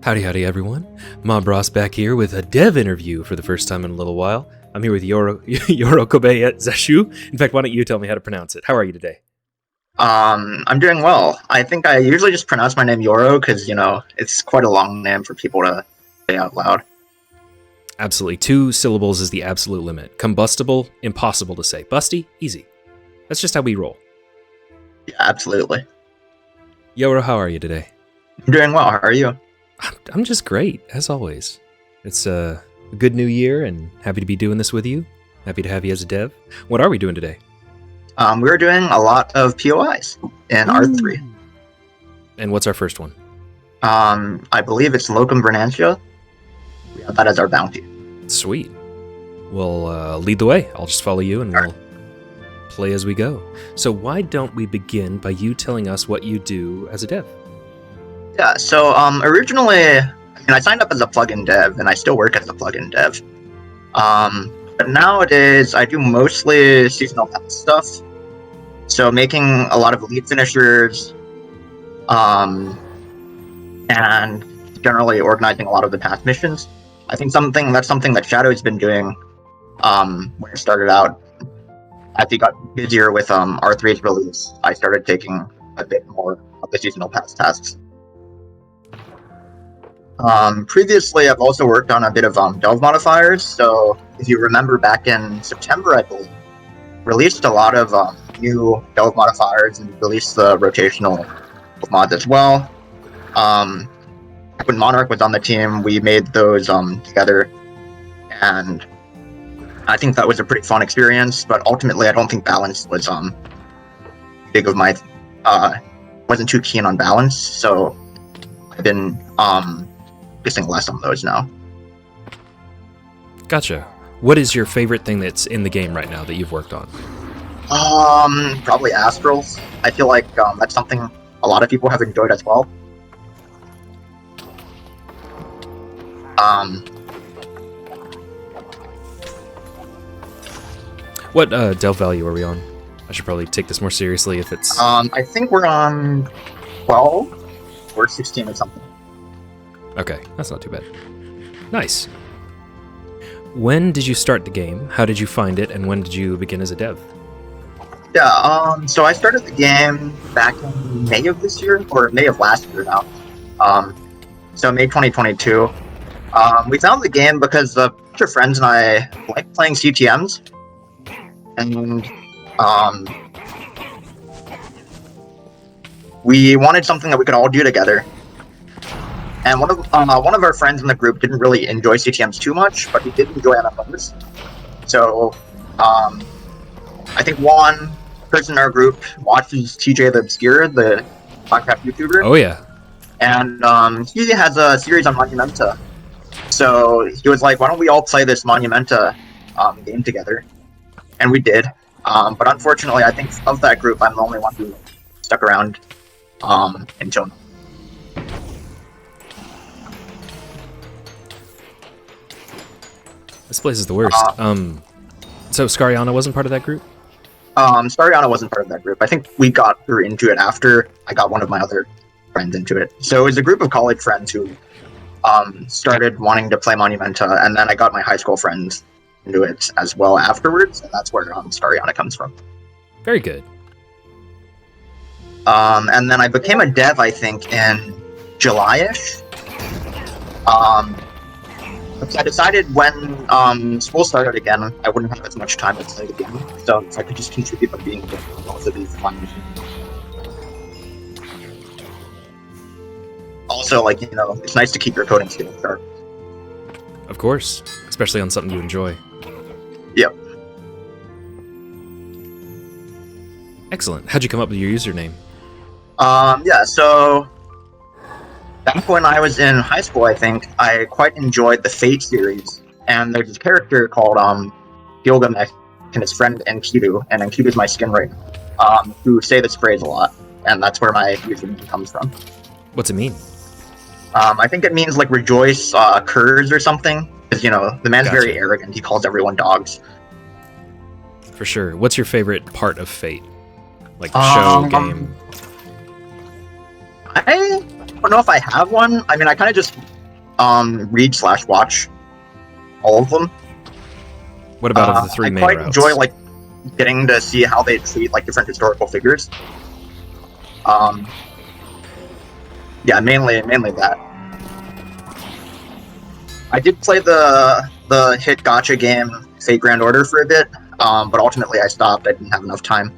Howdy, howdy, everyone. Mob Ross back here with a dev interview for the first time in a little while. I'm here with YorokobeZasshu. In fact, why don't you tell me how to pronounce it? How are you today? I'm doing well. I think I usually just pronounce my name Yoro because, it's quite a long name for people to say out loud. Absolutely. 2 syllables is the absolute limit. Combustible, impossible to say. Busty, easy. That's just how we roll. Yeah, absolutely. Yoro, how are you today? I'm doing well. How are you? I'm just great, as always. It's a good new year, and happy to be doing this with you. Happy to have you as a dev. What are we doing today? We're doing a lot of POIs in R3. And what's our first one? I believe it's Locum Vernantia. We have that as our bounty. Sweet. Well, lead the way. I'll just follow you, and we'll play as we go. So why don't we begin by you telling us what you do as a dev? Yeah, so originally, I signed up as a plugin dev, and I still work as a plugin dev. But nowadays, I do mostly seasonal pass stuff. So making a lot of lead finishers, and generally organizing a lot of the task missions. I think that's something that Shadow's been doing when it started out. As he got busier with R3's release, I started taking a bit more of the seasonal pass tasks. Previously, I've also worked on a bit of delve modifiers. So if you remember back in September, I believe, released a lot of new delve modifiers and released the rotational mods as well. When Monarch was on the team, we made those together, and I think that was a pretty fun experience. But ultimately, I don't think balance was big of my. Wasn't too keen on balance, so I've been focusing less on those now. Gotcha. What is your favorite thing that's in the game right now that you've worked on? Probably Astrals. I feel like that's something a lot of people have enjoyed as well. What delve value are we on? I should probably take this more seriously if it's... I think we're on 12 or 16 or something. Okay, that's not too bad. Nice. When did you start the game? How did you find it? And when did you begin as a dev? Yeah, so I started the game back in May of this year, or May of last year now. So May 2022. We found the game because a bunch of friends and I like playing CTMs. And we wanted something that we could all do together. And one of our friends in the group didn't really enjoy CTMs too much, but he did enjoy MMOs. So I think one person in our group watches TJ the Obscure, the Minecraft YouTuber. Oh yeah. And he has a series on Monumenta. So he was like, why don't we all play this Monumenta game together? And we did. But unfortunately, I think of that group, I'm the only one who stuck around until now. This place is the worst. So Scariana wasn't part of that group? Scariana wasn't part of that group. I think we got her into it after I got one of my other friends into it. So it was a group of college friends who started wanting to play Monumenta, and then I got my high school friends into it as well afterwards, and that's where Scariana comes from. Very good. And then I became a dev, I think, in July-ish. Because I decided when school started again, I wouldn't have as much time to play the game, so if I could just contribute by being able to also be fun. Also, it's nice to keep your coding skills sharp. Of course, especially on something you enjoy. Yep. Excellent. How'd you come up with your username? Yeah, so back when I was in high school, I think, I quite enjoyed the Fate series, and there's this character called Gilgamesh and his friend Enkidu, and Enkidu's my skin right now, who say this phrase a lot, and that's where my username comes from. What's it mean? I think it means rejoice, curs or something, because, the man's Gotcha. very arrogant, he calls everyone dogs. For sure. What's your favorite part of Fate? Like show, game? I don't know if I have one. I mean, I kind of just read slash watch all of them. What about of the three main I quite routes? enjoy like getting to see how they treat like different historical figures. Yeah, mainly that. I did play the hit gacha game Fate Grand Order for a bit, but ultimately I stopped. I didn't have enough time.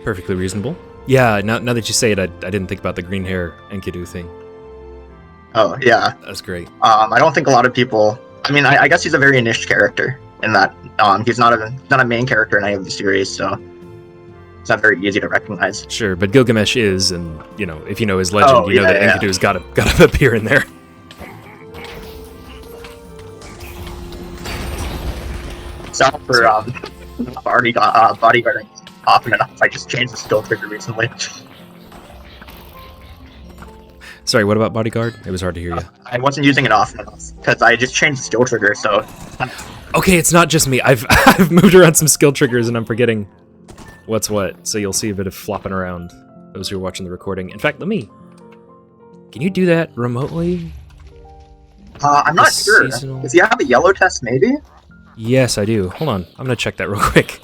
Perfectly reasonable. Yeah, now that you say it, I didn't think about the green hair Enkidu thing. Oh yeah, That's great. I don't think a lot of people. I mean, I guess he's a very niche character in that he's not a main character in any of the series, so it's not very easy to recognize. Sure, but Gilgamesh is, and you know, if you know his legend, you know that Enkidu's got to appear in there. Sorry for bodyguarding often enough. I just changed the skill trigger recently. Sorry, what about Bodyguard? It was hard to hear you. I wasn't using it often enough because I just changed the skill trigger. So okay, it's not just me. I've moved around some skill triggers and I'm forgetting what's what. So you'll see a bit of flopping around. Those who are watching the recording. In fact, can you do that remotely? I'm not sure. Seasonal... If you have a yellow test, maybe. Yes, I do. Hold on, I'm gonna check that real quick.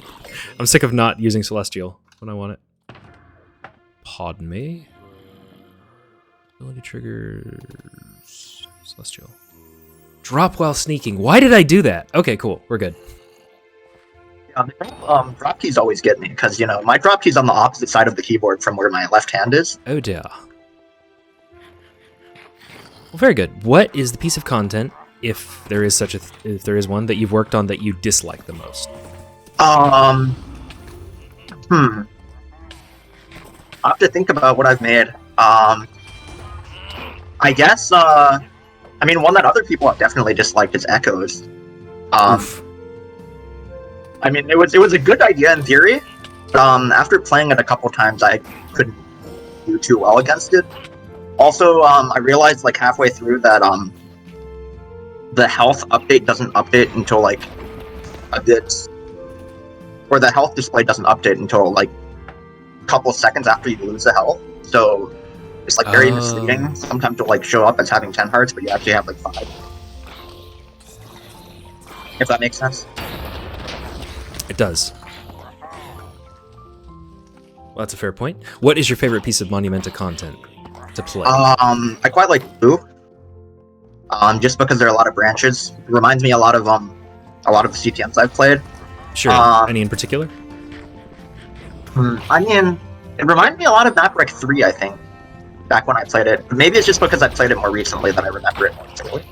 I'm sick of not using Celestial when I want it. Pardon me. Ability triggers. Celestial. Drop while sneaking. Why did I do that? Okay, cool. We're good. Drop keys always get me because, you know, my drop key's on the opposite side of the keyboard from where my left hand is. Oh dear. Well, very good. What is the piece of content, if there is one, that you've worked on that you dislike the most? I have to think about what I've made. I guess, I mean, one that other people have definitely disliked is Echoes. Oof. I mean, it was a good idea in theory, but after playing it a couple times, I couldn't do too well against it. Also, I realized like halfway through that the health update doesn't update until like a bit, or the health display doesn't update until like a couple seconds after you lose the health. So it's like very misleading. Sometimes it'll like show up as having 10 hearts, but you actually have like 5. If that makes sense. It does. Well, that's a fair point. What is your favorite piece of Monumenta content to play? I quite like Blue. Just because there are a lot of branches. It reminds me a lot of the CTMs I've played. Sure. Any in particular? I mean, it reminds me a lot of Mapwreck 3, I think, back when I played it. But maybe it's just because I played it more recently that I remember it more clearly.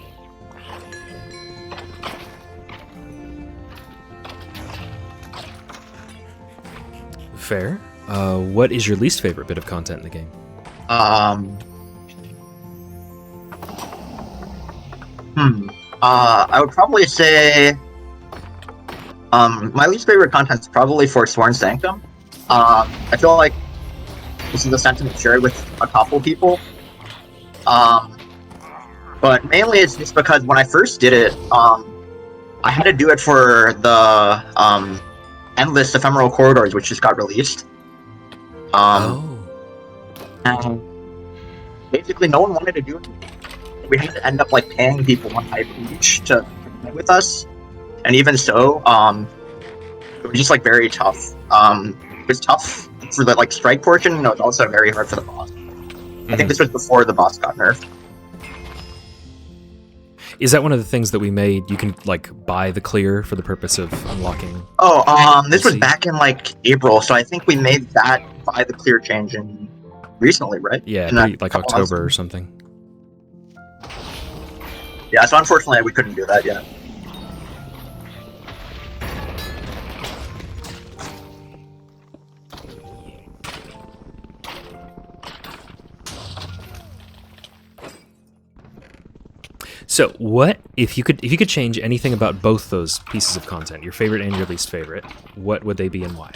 Fair. What is your least favorite bit of content in the game? I would probably say my least favorite content is probably for Sworn Sanctum. I feel like this is the sentiment shared with a couple people. But mainly it's just because when I first did it, I had to do it for the Endless Ephemeral Corridors, which just got released. And basically no one wanted to do it. We had to end up like paying people one type each to play with us, and even so, it was just like very tough. It was tough for the like strike portion, and it was also very hard for the boss. I think this was before the boss got nerfed. Is that one of the things that we made? You can like buy the clear for the purpose of unlocking. Oh, this was back in like April, so I think we made that buy the clear change in recently, right? Yeah, like October or something. Yeah, so unfortunately we couldn't do that yet. So, what if you could change anything about both those pieces of content, your favorite and your least favorite? What would they be and why?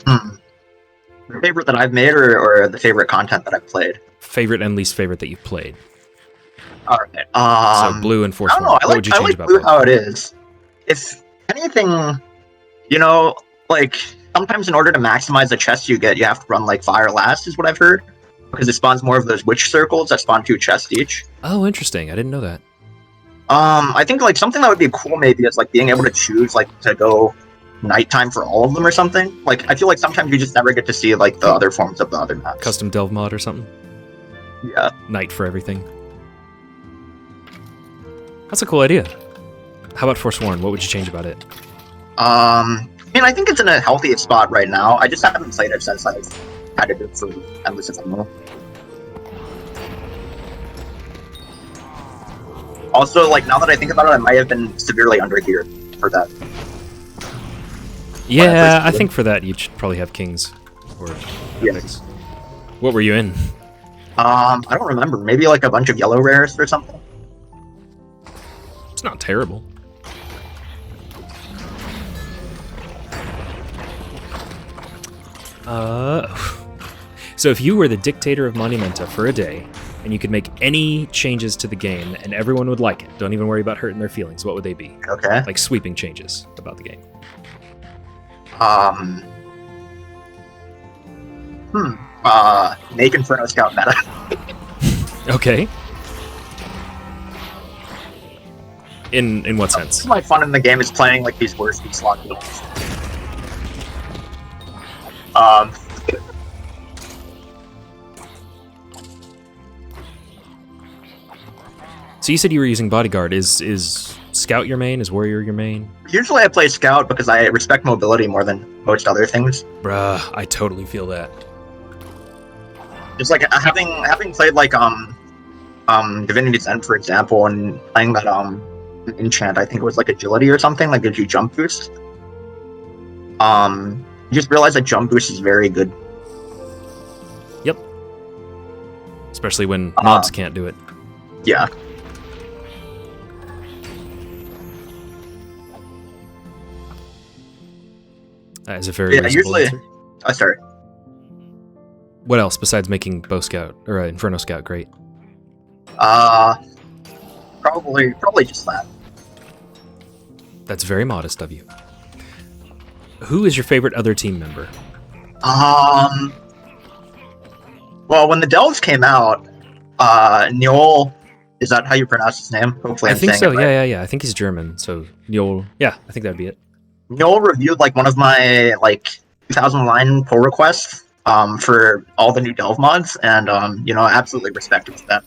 The favorite that I've made, or the favorite content that I've played? Favorite and least favorite that you've played. All right. So Blue and Force. I don't know. What would you change about Blue both? how it is. If anything, you know, like sometimes in order to maximize the chests you get, you have to run like fire last, is what I've heard, because it spawns more of those witch circles that spawn 2 chests each. Oh, interesting. I didn't know that. I think like something that would be cool maybe is like being able to choose like to go nighttime for all of them or something. Like I feel like sometimes you just never get to see like the other forms of the other maps. Custom delve mod or something? Yeah. Night for everything. That's a cool idea. How about Forsworn? What would you change about it? I mean, I think it's in a healthy spot right now. I just haven't played it since I've had it for Endless Ephemeral. Also, like, now that I think about it, I might have been severely under-geared for that. Yeah, I think for that you should probably have kings. Or epics. What were you in? I don't remember. Maybe like a bunch of yellow rares or something? It's not terrible. So if you were the dictator of Monumenta for a day, and you could make any changes to the game, and everyone would like it, don't even worry about hurting their feelings, what would they be? Okay. Like sweeping changes about the game. Make Inferno Scout meta. Okay. In what sense? My fun in the game is playing like these worst slot games. So you said you were using Bodyguard. Is Scout your main? Is Warrior your main? Usually I play Scout because I respect mobility more than most other things. Bruh, I totally feel that. Just like having played like Divinity's End, for example, and playing that enchant, I think it was like agility or something, like gives you jump boost. You just realize that jump boost is very good. Yep. Especially when mobs can't do it. Yeah. That is a very reasonable answer. Oh, sorry. What else besides making Bow Scout or Inferno Scout great? Probably just that. That's very modest of you. Who is your favorite other team member? Well, when the Delves came out, Njol, is that how you pronounce his name? Hopefully I think so. Right. Yeah. I think he's German. So Njol. Yeah, I think that'd be it. Njol reviewed like one of my like 2,000 line pull requests for all the new Delve mods, and absolutely respect him for that.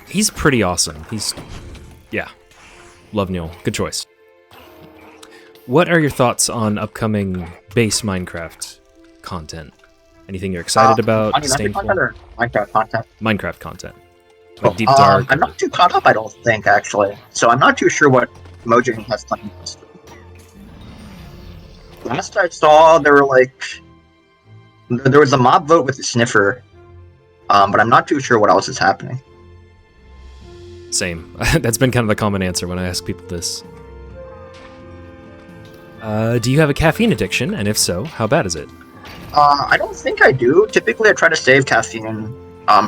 He's pretty awesome. Love Njol. Good choice. What are your thoughts on upcoming base Minecraft content? Anything you're excited about? Content or Minecraft content? Minecraft content. Like Deep Dark. I'm not too caught up, I don't think, actually. So I'm not too sure what Mojang has planned. Last I saw, there was a mob vote with the Sniffer, but I'm not too sure what else is happening. Same. That's been kind of the common answer when I ask people this. Do you have a caffeine addiction? And if so, how bad is it? I don't think I do. Typically, I try to save caffeine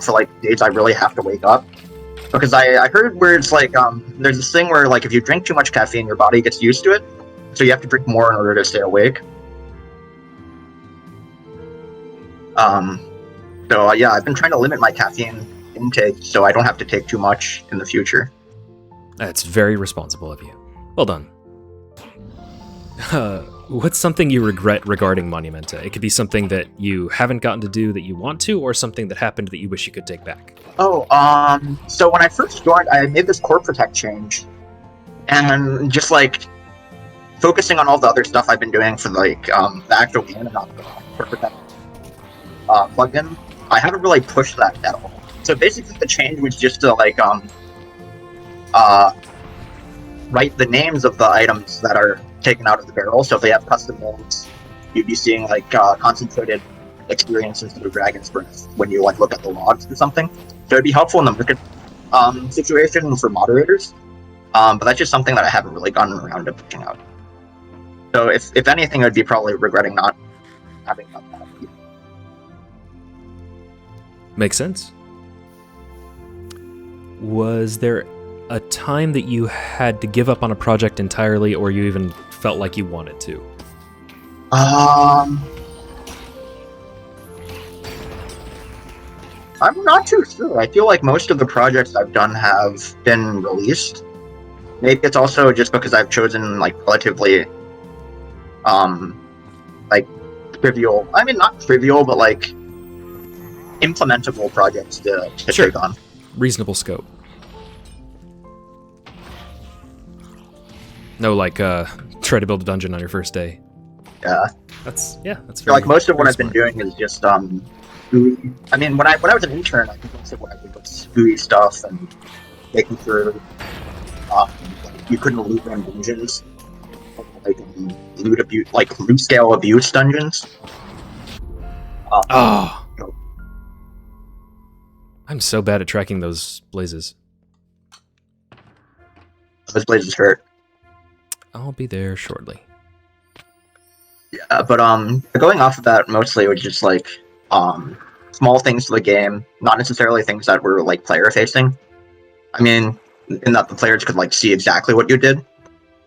for like days I really have to wake up. Because I heard where it's like there's this thing where like if you drink too much caffeine, your body gets used to it, so you have to drink more in order to stay awake. So yeah, I've been trying to limit my caffeine intake so I don't have to take too much in the future. That's very responsible of you. Well done. What's something you regret regarding Monumenta? It could be something that you haven't gotten to do that you want to, or something that happened that you wish you could take back. Oh, so when I first joined, I made this core protect change, and just like focusing on all the other stuff I've been doing for like the actual game and not the core protect plugin, I haven't really pushed that at all. So basically, the change was just to like write the names of the items that are taken out of the barrel. So if they have custom names, you'd be seeing like concentrated experiences through Dragon's Breath when you like look at the logs or something. So it'd be helpful in the market situation for moderators. But that's just something that I haven't really gotten around to pushing out. So if anything, I'd be probably regretting not having done that. Makes sense. Was there a time that you had to give up on a project entirely, or you even felt like you wanted to? Um, I'm not too sure. I feel like most of the projects I've done have been released. Maybe it's also just because I've chosen like relatively, like trivial. I mean, not trivial, but like implementable projects to Sure. take on. Reasonable scope. No, like, try to build a dungeon on your first day. Yeah. That's I feel like most of what I've been doing is just GUI. I mean, when I was an intern, I think most of what I did was GUI stuff and making sure like, you couldn't loot run dungeons, like loot abuse, like loot scale abuse dungeons. Oh, I'm so bad at tracking those blazes. Those blazes hurt. I'll be there shortly. Yeah, but going off of that, mostly it was just like small things to the game, not necessarily things that were like player facing. I mean, in that the players could like see exactly what you did,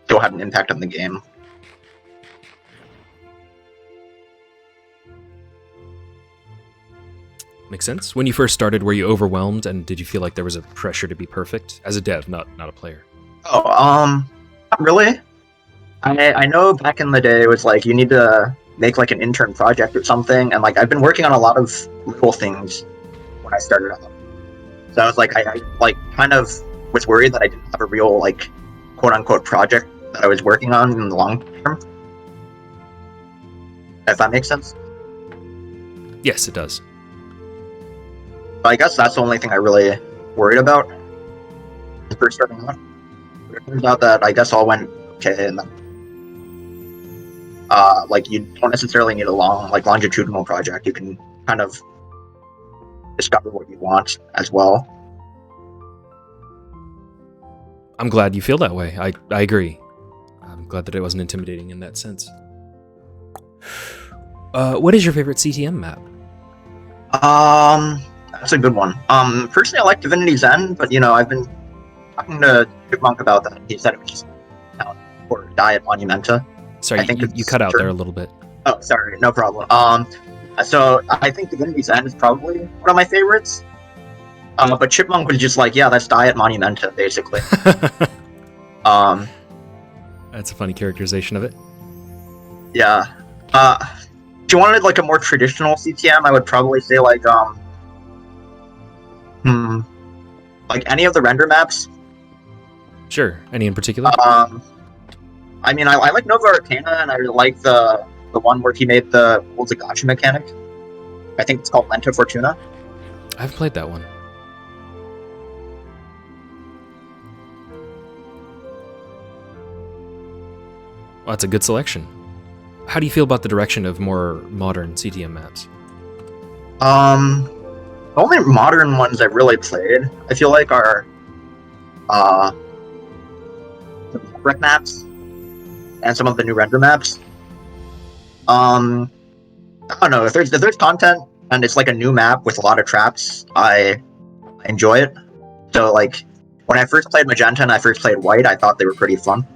still had an impact on the game. Makes sense. When you first started, were you overwhelmed, and did you feel like there was a pressure to be perfect as a dev, not a player? Oh, not really. I know back in the day it was like you need to make like an intern project or something, and like I've been working on a lot of little things when I started out. So I was like, I like kind of was worried that I didn't have a real like quote unquote project that I was working on in the long term. If that makes sense. Yes, it does. But I guess that's the only thing I really worried about first starting out. It turns out that I guess all went okay, and then like you don't necessarily need a long like longitudinal project. You can kind of discover what you want as well. I'm glad you feel that way. I agree. I'm glad that it wasn't intimidating in that sense. What is your favorite CTM map? That's a good one. Personally, I like Divinity Zen, but you know, I've been talking to Chipmunk about that. He said it was just or die at Monumenta. Sorry, I think you cut out there a little bit. Oh, sorry, no problem. So I think Divinity Zen is probably one of my favorites. But Chipmunk was just like, yeah, that's die at Monumenta, basically. That's a funny characterization of it. Yeah. If you wanted like a more traditional CTM, I would probably say like like any of the render maps. Sure. Any in particular? I mean, I like Nova Arcana, and I really like the one where he made the old gacha mechanic. I think it's called Lenta Fortuna. I haven't played that one. Well, that's a good selection. How do you feel about the direction of more modern CTM maps? The only modern ones I've really played, I feel like, are the brick maps and some of the new render maps. I don't know, if there's content and it's like a new map with a lot of traps, I enjoy it. So like when I first played Magenta and I first played White, I thought they were pretty fun.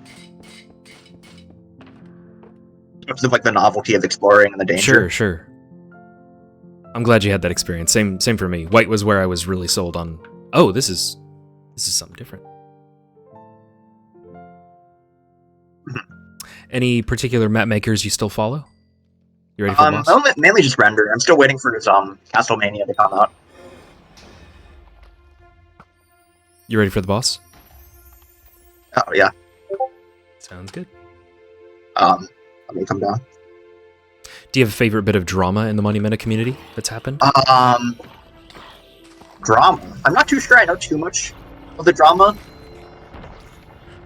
In terms of like the novelty of exploring and the danger. Sure. I'm glad you had that experience. Same for me. White was where I was really sold on. Oh, this is something different. Any particular map makers you still follow? You ready for the boss? Mainly just render. I'm still waiting for his Castlevania to come out. You ready for the boss? Oh yeah. Sounds good. Let me come down. Do you have a favorite bit of drama in the Monumenta community that's happened? Drama. I'm not too sure I know too much of the drama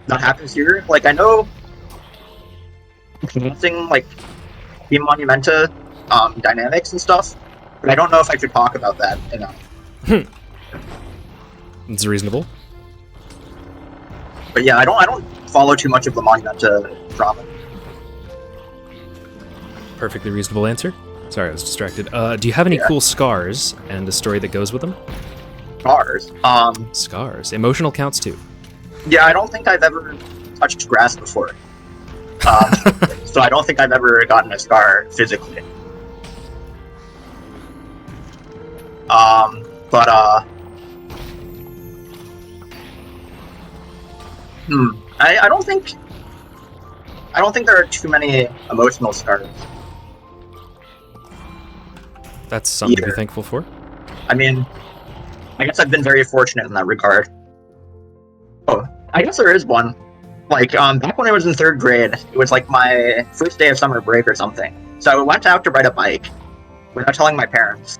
that happens here. Like I know something like Team Monumenta dynamics and stuff, but I don't know if I should talk about that enough. It's reasonable. But yeah, I don't follow too much of the Monumenta drama. Perfectly reasonable answer. Sorry, I was distracted. Do you have any cool scars and the story that goes with them? Scars. Scars. Emotional counts too. Yeah, I don't think I've ever touched grass before. so I don't think I've ever gotten a scar physically. But I don't think there are too many emotional scars. That's something to Either. be thankful for. I mean, I guess I've been very fortunate in that regard. Oh, I guess there is one. Like, back when I was in 3rd grade, it was like my first day of summer break or something. So I went out to ride a bike without telling my parents.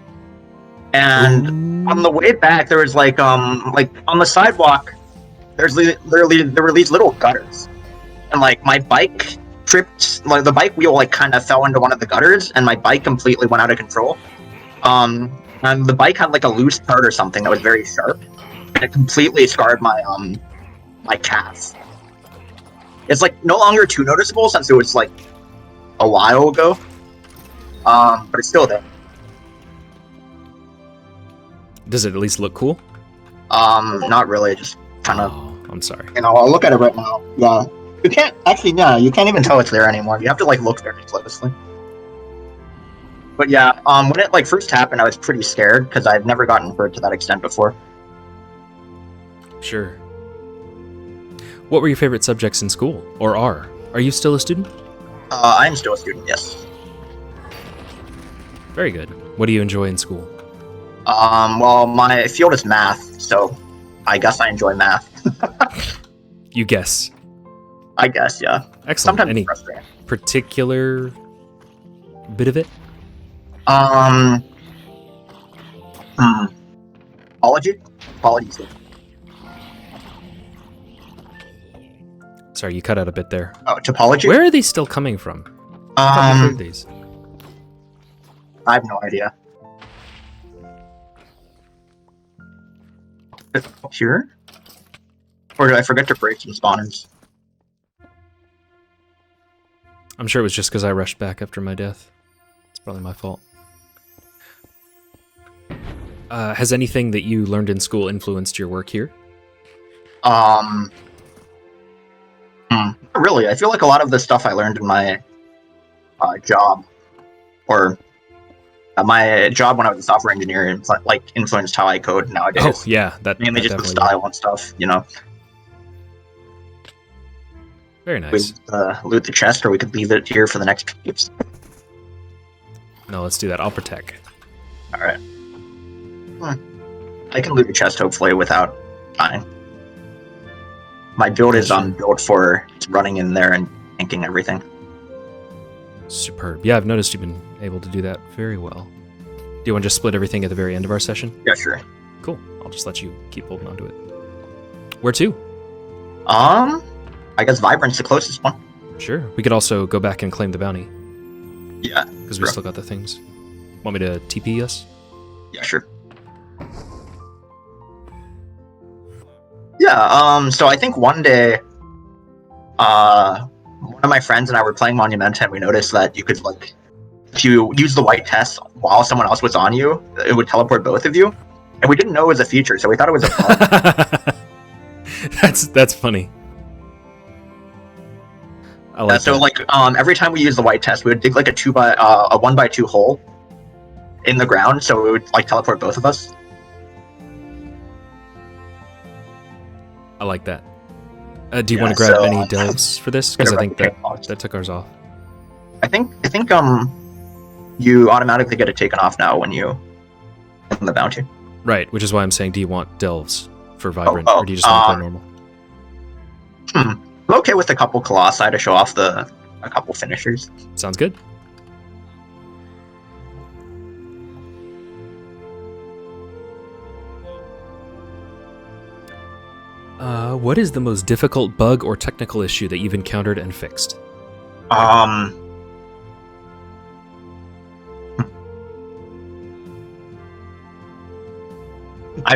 And on the way back, there was like on the sidewalk, there were these little gutters, and like my bike tripped, like the bike wheel like kind of fell into one of the gutters, and my bike completely went out of control. And the bike had like a loose part or something that was very sharp, and it completely scarred my my calf. It's like no longer too noticeable since it was like a while ago, but it's still there. Does it at least look cool? Not really, just kind of. Oh, I'm sorry. You know, I'll look at it right now. Yeah, you can't actually. Yeah, you can't even tell it's there anymore. You have to like look very closely. But yeah, when it like first happened, I was pretty scared because I've never gotten hurt to that extent before. Sure. What were your favorite subjects in school, or are? Are you still a student? I'm still a student, yes. Very good. What do you enjoy in school? Well, my field is math, so I guess I enjoy math. You guess. I guess, yeah. Excellent. Sometimes Any it's frustrating. particular bit of it? Apology? Apologies. Sorry, you cut out a bit there. Oh, topology? Where are these still coming from? I thought you heard these. I have no idea. Here? Or did I forget to break some spawners? I'm sure it was just because I rushed back after my death. It's probably my fault. Has anything that you learned in school influenced your work here? Really, I feel like a lot of the stuff I learned in my job, or my job when I was a software engineer, like influenced how I code nowadays. Oh yeah, Mainly that just the definitely style and stuff, you know. Very nice. We loot the chest, or we could leave it here for the next peeps. No, let's do that. I'll protect. All right. I can loot the chest hopefully without dying. My build is built for running in there and tanking everything. Superb. Yeah, I've noticed you've been able to do that very well. Do you want to just split everything at the very end of our session? Yeah, sure. Cool. I'll just let you keep holding on to it. Where to? I guess Vibrant's the closest one. Sure. We could also go back and claim the bounty. Yeah. Because we still got the things. Want me to TP us? Yeah, sure. Yeah, so I think one day, one of my friends and I were playing Monumenta, and we noticed that you could, like, if you use the white test while someone else was on you, it would teleport both of you. And we didn't know it was a feature, so we thought it was a bug. That's funny. I like so, that. like, every time we use the white test, we would dig, like, a 1x2 hole in the ground, so it would, like, teleport both of us. I like that. Do you want to grab any delves for this? Because I think that took ours off. I think you automatically get it taken off now when you open the bounty. Right, which is why I'm saying, do you want delves for Vibrant, or do you just want to play normal? I'm okay with a couple Colossi to show off a couple finishers. Sounds good. What is the most difficult bug or technical issue that you've encountered and fixed? I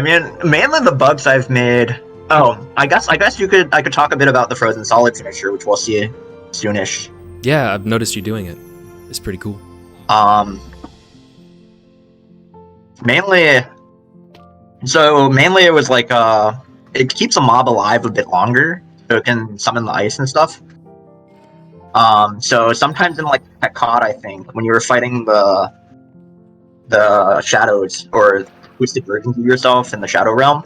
mean, mainly the bugs I've made. Oh, I guess I could talk a bit about the Frozen Solid finisher, which we'll see soonish. Yeah, I've noticed you doing it. It's pretty cool. Mainly it was like it keeps a mob alive a bit longer, so it can summon the ice and stuff. So sometimes in like at COD, I think when you were fighting the shadows or twisted versions of yourself in the shadow realm,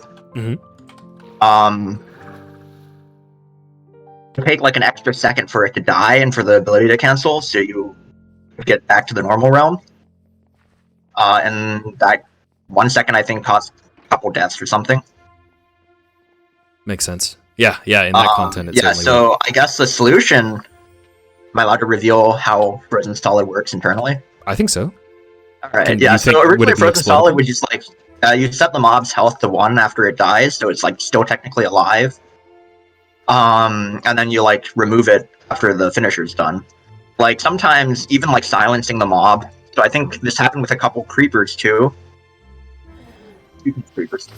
it take like an extra second for it to die and for the ability to cancel, so you get back to the normal realm. And that 1 second I think cost a couple deaths or something. Makes sense. Yeah, in that content, it certainly so would. I guess the solution. Am I allowed to reveal how Frozen Solid works internally? I think so. All right. So originally, Frozen Solid was just like you set the mob's health to 1 after it dies, so it's like still technically alive. And then you like remove it after the finisher's done. Like sometimes even like silencing the mob. So I think this happened with a couple creepers too. Creepers.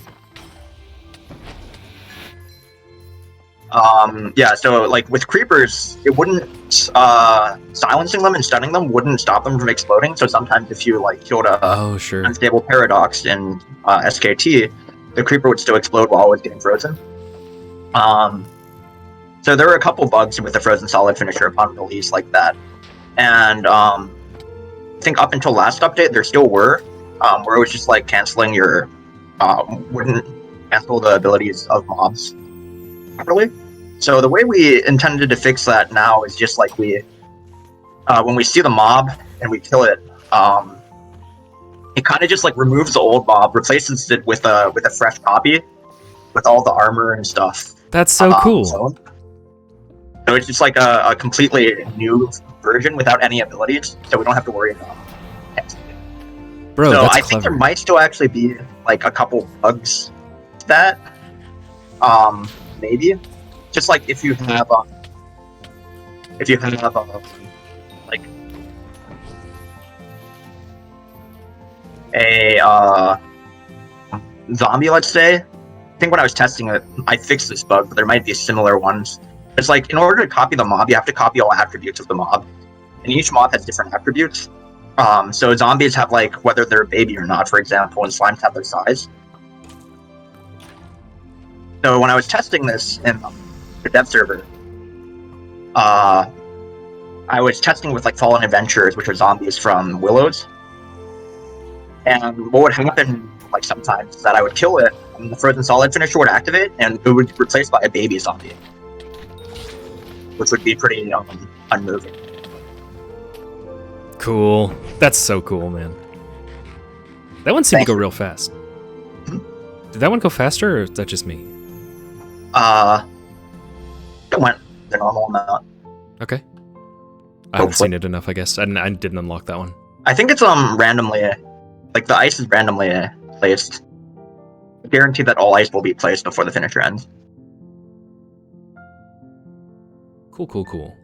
So like with creepers, it wouldn't silencing them and stunning them wouldn't stop them from exploding. So sometimes if you like killed a unstable paradox in SKT, the creeper would still explode while it was getting frozen. So there were a couple bugs with the Frozen Solid finisher upon release like that, and I think up until last update there still were, where it was just like canceling your wouldn't cancel the abilities of mobs properly. So the way we intended to fix that now is just like we, when we see the mob and we kill it, it kind of just like removes the old mob, replaces it with a fresh copy, with all the armor and stuff. That's so cool. So it's just like a completely new version without any abilities, so we don't have to worry about it. Bro, so that's I clever. think there might still actually be like a couple bugs that, maybe. Just like if you have like a zombie, let's say. I think when I was testing it, I fixed this bug, but there might be similar ones. It's like in order to copy the mob, you have to copy all attributes of the mob, and each mob has different attributes. So zombies have like whether they're a baby or not, for example, and slimes have their size. So when I was testing this in the dev server, I was testing with like fallen adventurers, which are zombies from Willows. And what would happen like sometimes is that I would kill it, and the Frozen Solid finisher would activate, and it would be replaced by a baby zombie, which would be pretty unnerving. Cool. That's so cool, man. That one seemed to go real fast. Did that one go faster, or is that just me? It went the normal amount. Okay. I haven't seen it enough, I guess. I didn't unlock that one. I think it's randomly, like the ice is randomly placed. I guarantee that all ice will be placed before the finisher ends. Cool.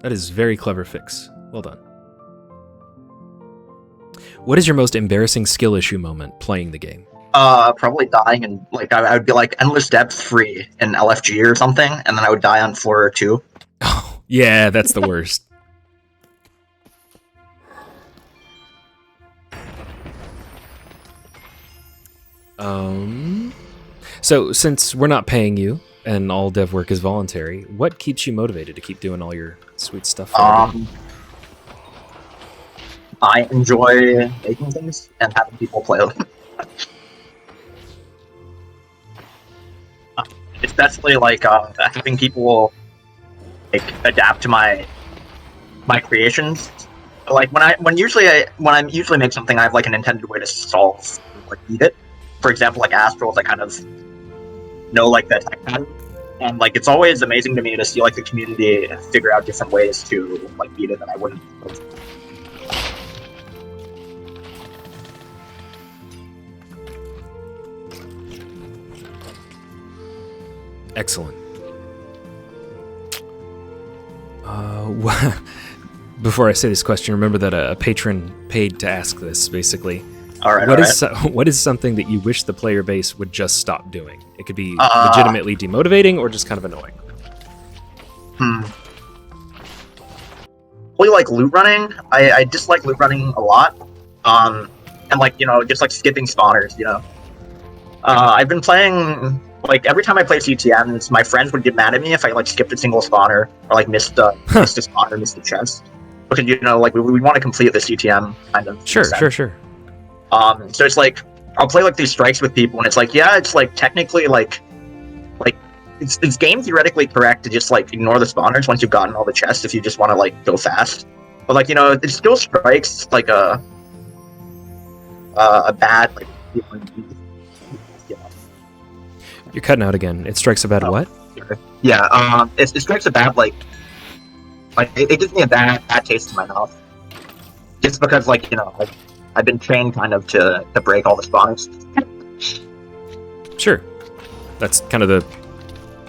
That is very clever fix. Well done. What is your most embarrassing skill issue moment playing the game? Probably dying and like I would be like endless depth free in LFG or something, and then I would die on floor 2. Oh, yeah, that's the worst. So since we're not paying you and all dev work is voluntary, what keeps you motivated to keep doing all your sweet stuff? I enjoy making things and having people play them. Especially like having people like adapt to my creations. Like when I usually make something, I have like an intended way to solve like beat it. For example, like Astrals, I kind of know like the attack pattern, and like it's always amazing to me to see like the community figure out different ways to like beat it that I wouldn't. Excellent. Before I say this question, remember that a patron paid to ask this, basically. All right. What is something that you wish the player base would just stop doing? It could be legitimately demotivating or just kind of annoying. Really like loot running. I dislike loot running a lot. And like, just like skipping spawners, I've been playing like every time I play CTMs, my friends would get mad at me if I like skipped a single spawner or like missed a spawner, missed a chest, because like we want to complete the CTM kind of. Sure. So it's like I'll play like these strikes with people, and it's like, yeah, it's like technically like it's game theoretically correct to just like ignore the spawners once you've gotten all the chests if you just want to like go fast, but like it still strikes like a bad like. You're cutting out again. It strikes a bad what? Yeah, it strikes a bad like it gives me a bad taste in my mouth, just because like I've been trained kind of to break all the spawners. Sure, that's kind of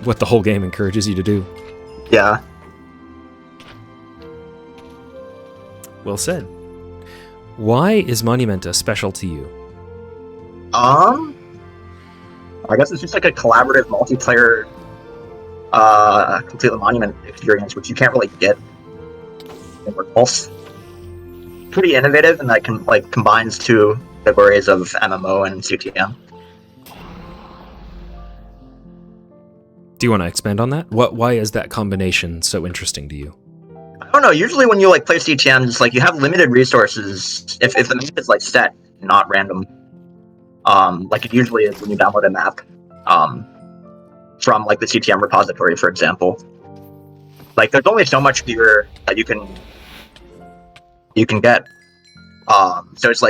what the whole game encourages you to do. Yeah. Well said. Why is Monumenta special to you? I guess it's just like a collaborative multiplayer complete the monument experience, which you can't really get anywhere else. Pretty innovative, and that combines two categories of MMO and CTM. Do you want to expand on that? Why is that combination so interesting to you? I don't know. Usually, when you play CTMs, it's like you have limited resources. If the map is set, not random. Like it usually is when you download a map from the CTM repository, for example. Like there's only so much gear that you can get. So it's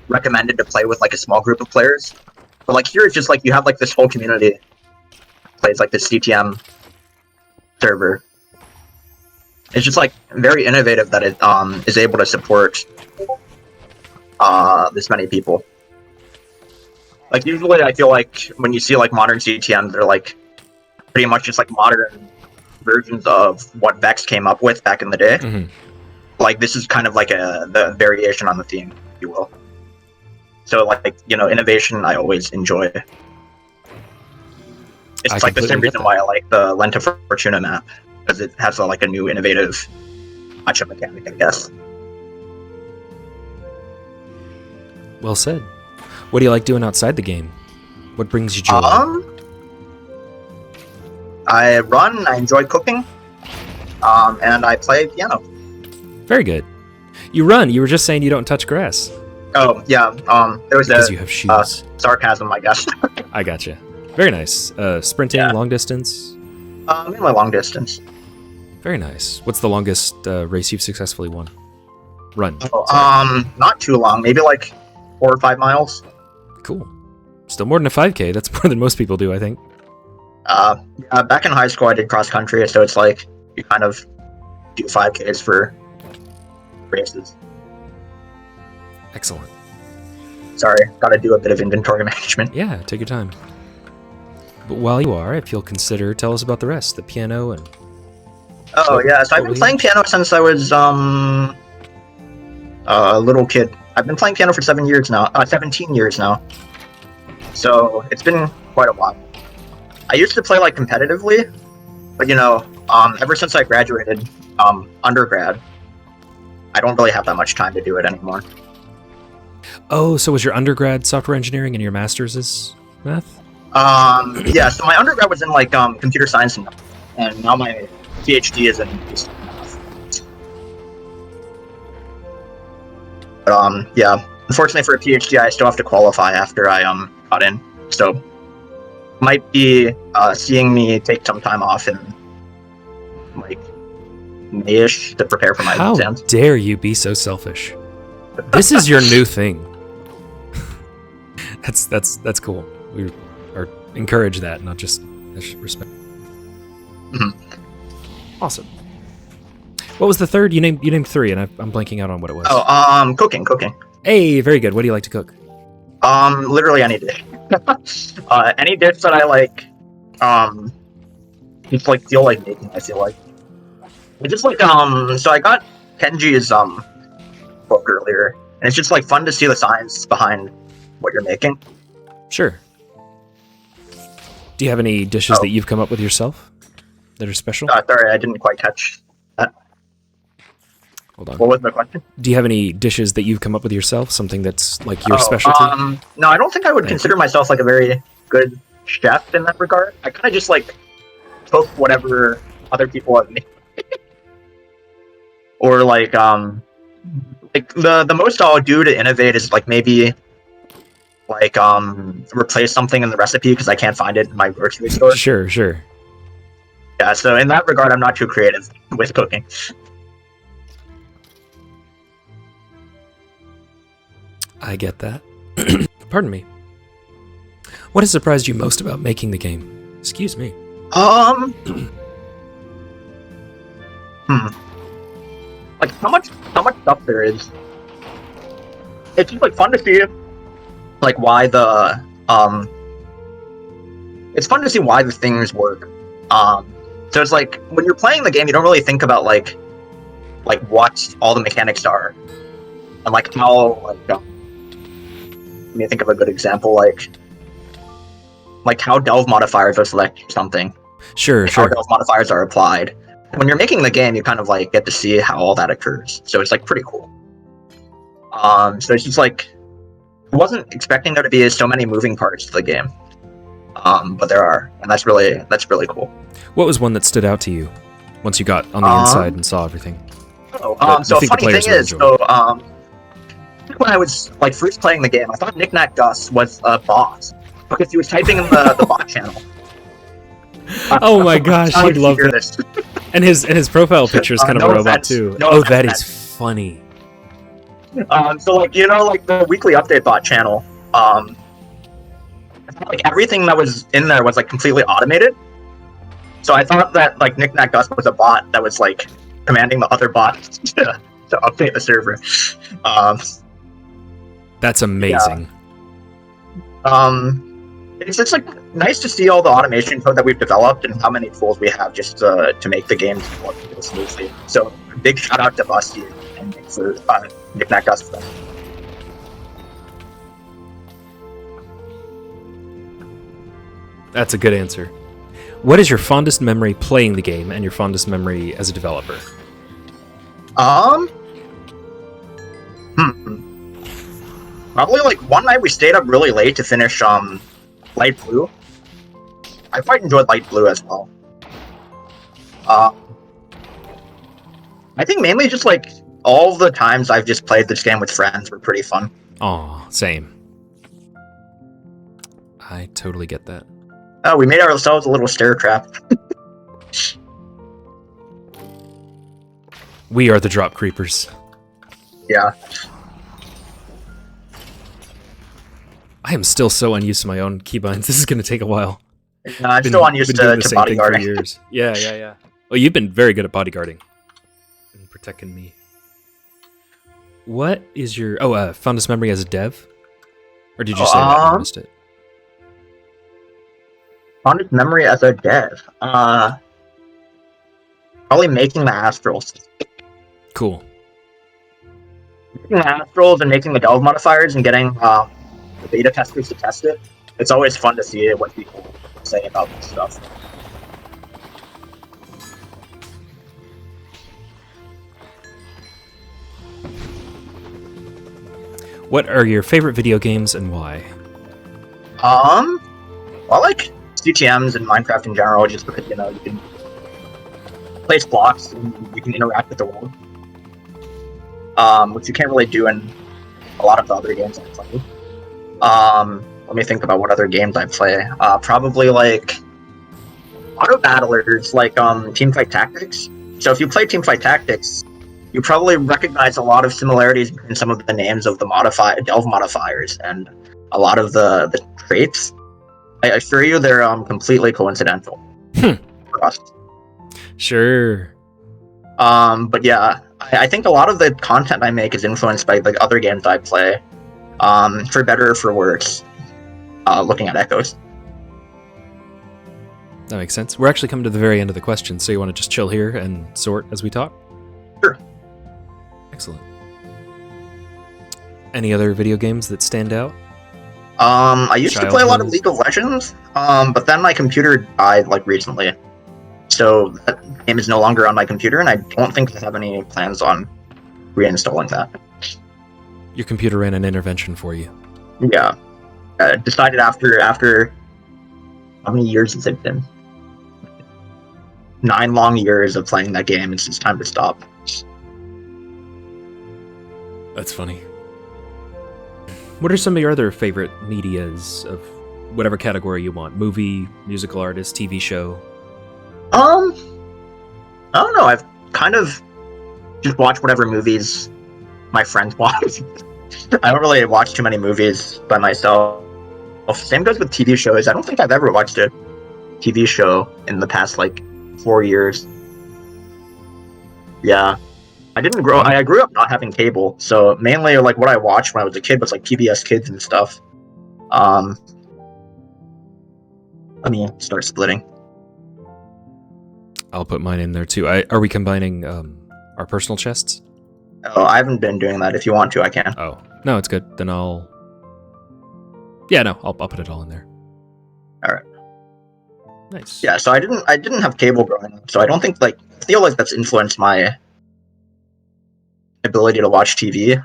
recommended to play with a small group of players. But here it's just you have this whole community plays the CTM server. It's just very innovative that it is able to support this many people. Usually I feel when you see modern CTMs, they're pretty much just modern versions of what Vex came up with back in the day. Mm-hmm. This is kind of the variation on the theme, if you will. So innovation I always enjoy. It's the same reason why I like the Lenta Fortuna map, because it has a new innovative matchup mechanic, I guess. Well said. What do you like doing outside the game? What brings you joy? I run, I enjoy cooking, and I play piano. Very good. You run. You were just saying you don't touch grass. Oh, yeah. There was because you have shoes. Sarcasm, I guess. I gotcha. Very nice. Sprinting, long distance? Mainly long distance. Very nice. What's the longest race you've successfully won? Run. Oh, not too long. Maybe 4 or 5 miles. Cool. Still more than a 5K. That's more than most people do, I think. Yeah, back in high school I did cross country, so it's you kind of do 5Ks for races. Excellent. Sorry, gotta do a bit of inventory management. Yeah, take your time. But while you are, if you'll consider, tell us about the rest, the piano and... Oh, yeah, so I've been playing piano since I was a little kid. I've been playing piano for 17 years now. So it's been quite a while. I used to play competitively, but ever since I graduated undergrad, I don't really have that much time to do it anymore. Oh, so was your undergrad software engineering and your master's is math? Yeah, so my undergrad was in computer science and now my PhD is in math. But yeah, unfortunately for a PhD, I still have to qualify after I got in. So might be seeing me take some time off in May-ish to prepare for my exams. How dare you be so selfish? This is your new thing. That's cool. We are encourage that, not just respect. Mm-hmm. Awesome. What was the third? You named 3, and I'm blanking out on what it was. Oh, cooking. Hey, very good. What do you like to cook? Literally any dish. Any dish that I just feel like making. I feel like. It's just so I got Kenji's book earlier, and it's just fun to see the science behind what you're making. Sure. Do you have any dishes that you've come up with yourself that are special? Sorry, I didn't quite catch that. Hold on. What was the question? Do you have any dishes that you've come up with yourself? Something that's your specialty? No, I don't think I would consider myself a very good chef in that regard. I kind of just like took whatever other people have made, or like the most I'll do to innovate is like maybe like replace something in the recipe because I can't find it in my grocery store. Sure. Yeah, so in that regard, I'm not too creative with cooking. I get that. Pardon me. What has surprised you most about making the game? Excuse me. Like how much stuff there is. It's just like fun to see like why the it's fun to see why the things work. So it's like when you're playing the game, you don't really think about like what all the mechanics are and like how like let me think of a good example, like how delve modifiers are selected or something. Sure. How delve modifiers are applied. When you're making the game, you kind of like get to see how all that occurs. So it's like pretty cool. So it's just like I wasn't expecting there to be so many moving parts to the game, but there are, and that's really cool. What was one that stood out to you once you got on the inside and saw everything? So a funny thing is, when I was like first playing the game, I thought Knick Knack Gus was a boss because he was typing in the bot channel. Oh my gosh, he'd love that. And his profile picture is kind of a robot too. That is funny. So like like the weekly update bot channel, like everything that was in there was like completely automated. So I thought that like Knick Knack Gus was a bot that was like commanding the other bots to update the server. That's amazing. Yeah. It's just like nice to see all the automation code that we've developed and how many tools we have just to make the games work smoothly. So big shout out to Busty and for Knick Knack Gus for that. That's a good answer. What is your fondest memory playing the game and your fondest memory as a developer? Probably like one night we stayed up really late to finish Light Blue. I quite enjoyed Light Blue as well. I think mainly just like all the times I've just played this game with friends were pretty fun. Aw, same. I totally get that. Oh, we made ourselves a little stair trap. We are the drop creepers. Yeah. I am still so unused to my own keybinds. This is going to take a while. I'm still unused to bodyguarding. For years. Yeah. Oh, you've been very good at bodyguarding and protecting me. What is your fondest memory as a dev? Or did you say that I missed it? Fondest memory as a dev? Probably making the Astrals. Cool. Making the Astrals and making the delve modifiers and getting the beta testers to test it. It's always fun to see what people say about this stuff. What are your favorite video games and why? Well, I like CTMs and Minecraft in general, just because you can place blocks and you can interact with the world, which you can't really do in a lot of the other games I play. Let me think about what other games I play. Probably like auto battlers, like Teamfight Tactics. So if you play Teamfight Tactics, you probably recognize a lot of similarities between some of the names of the delve modifiers and a lot of the traits. I assure you, they're completely coincidental for us. Sure. But yeah, I think a lot of the content I make is influenced by the other games I play, for better or for worse. Looking at echoes. That makes sense. We're actually coming to the very end of the question, so you want to just chill here and sort as we talk? Sure. Excellent. Any other video games that stand out? I used to play a lot of League of Legends, but then my computer died like recently. So that game is no longer on my computer, and I don't think I have any plans on reinstalling that. Your computer ran an intervention for you. Yeah. Decided after How many years has it been? 9 long years of playing that game. It's just time to stop. That's funny. What are some of your other favorite medias of whatever category you want? Movie, musical artist, TV show? I don't know. I've kind of just watched whatever movies my friends watch. I don't really watch too many movies by myself. Same goes with TV shows. I don't think I've ever watched a TV show in the past, 4 years. Yeah. I grew up not having cable, so mainly, what I watched when I was a kid was, PBS Kids and stuff. Let me start splitting. I'll put mine in there, too. Are we combining our personal chests? Oh, I haven't been doing that. If you want to, I can. Oh, no, it's good. Then I'll... Yeah, no, I'll put it all in there. All right. Nice. Yeah, so I didn't have cable growing up, so I don't think, I feel like that's influenced my ability to watch TV.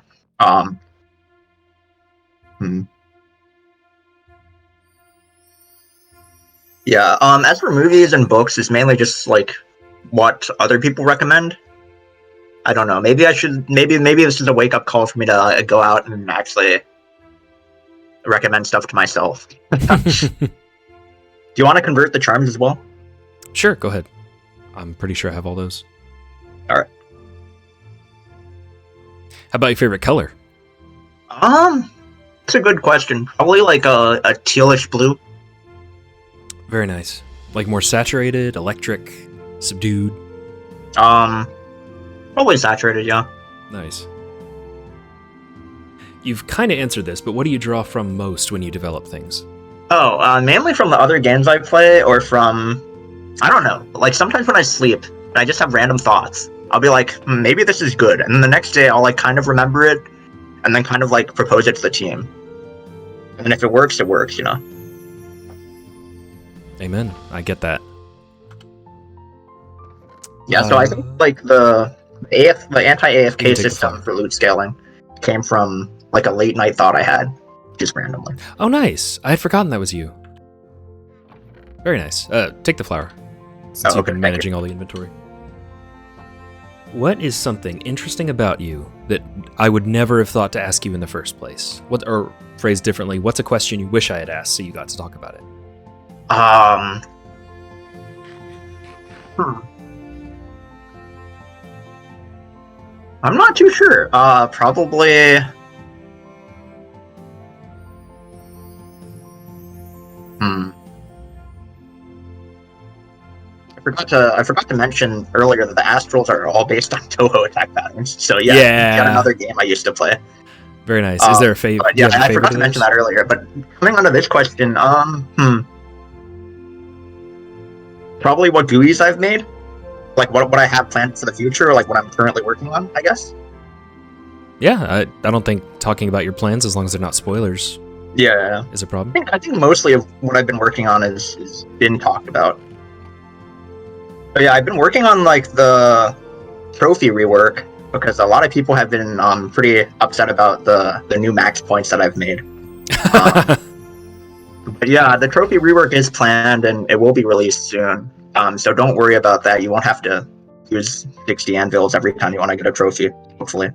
Yeah, as for movies and books, it's mainly just, what other people recommend. I don't know. Maybe this is a wake-up call for me to go out and actually recommend stuff to myself. Do you want to convert the charms as well? Sure, go ahead. I'm pretty sure I have all those. All right. How about your favorite color? It's a good question. Probably a tealish blue. Very nice. More saturated, electric, subdued? Probably saturated, yeah. Nice. You've kind of answered this, but what do you draw from most when you develop things? Oh, mainly from the other games I play, or from... I don't know. Sometimes when I sleep, and I just have random thoughts, I'll be like, maybe this is good. And then the next day, I'll, kind of remember it, and then kind of, propose it to the team. And if it works, it works, Amen. I get that. Yeah, so I think, the anti-AFK system for loot scaling came from, a late-night thought I had, just randomly. Oh, nice. I had forgotten that was you. Very nice. Take the flower, since you've been managing all the inventory. What is something interesting about you that I would never have thought to ask you in the first place? Or phrased differently, what's a question you wish I had asked so you got to talk about it? I'm not too sure. Probably... I forgot to mention earlier that the Astrals are all based on Toho attack patterns. So yeah. Got another game I used to play. Very nice. Is there a favorite? Yeah, I forgot to mention that earlier. But coming on to this question, probably what GUIs I've made, what I have planned for the future, or what I'm currently working on, I guess. Yeah, I don't think talking about your plans, as long as they're not spoilers, is a problem. I think mostly of what I've been working on is been talked about. But yeah, I've been working on the trophy rework, because a lot of people have been pretty upset about the new max points that I've made. But yeah, the trophy rework is planned and it will be released soon. So don't worry about that. You won't have to use 60 anvils every time you want to get a trophy, hopefully.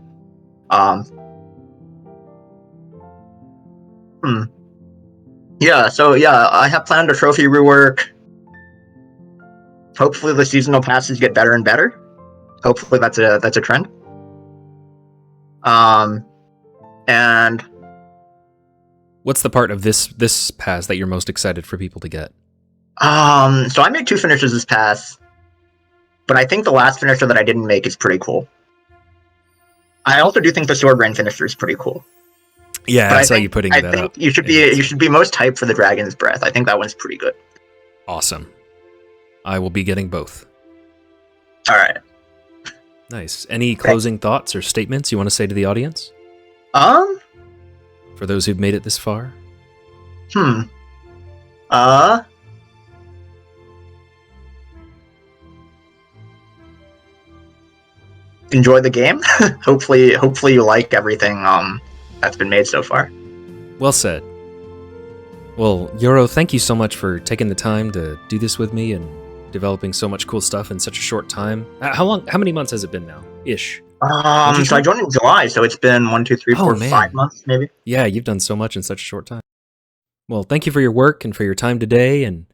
Yeah, so yeah, I have planned a trophy rework. Hopefully the seasonal passes get better and better. Hopefully that's a trend. And what's the part of this pass that you're most excited for people to get? So I made 2 finishers this pass, but I think the last finisher that I didn't make is pretty cool. I also do think the sword rain finisher is pretty cool. Yeah, I saw you putting that up. I think you should be most hyped for the Dragon's Breath. I think that one's pretty good. Awesome. I will be getting both. All right. Nice. Any closing thoughts or statements you want to say to the audience? For those who've made it this far? Enjoy the game. Hopefully you like everything that's been made so far. Well said. Well, Yoro, thank you so much for taking the time to do this with me and developing so much cool stuff in such a short time. How many months has it been now? Ish. So I joined in July, so it's been 1, 2, 3, Oh, 4, man. 5 months, maybe. Yeah, you've done so much in such a short time. Well, thank you for your work and for your time today, and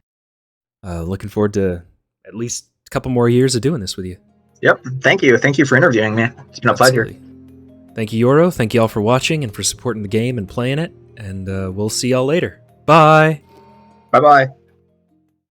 looking forward to at least a couple more years of doing this with you. Yep. Thank you. Thank you for interviewing me. It's been a pleasure. Absolutely. Thank you, Yoro. Thank you all for watching and for supporting the game and playing it, and we'll see y'all later. Bye! Bye-bye.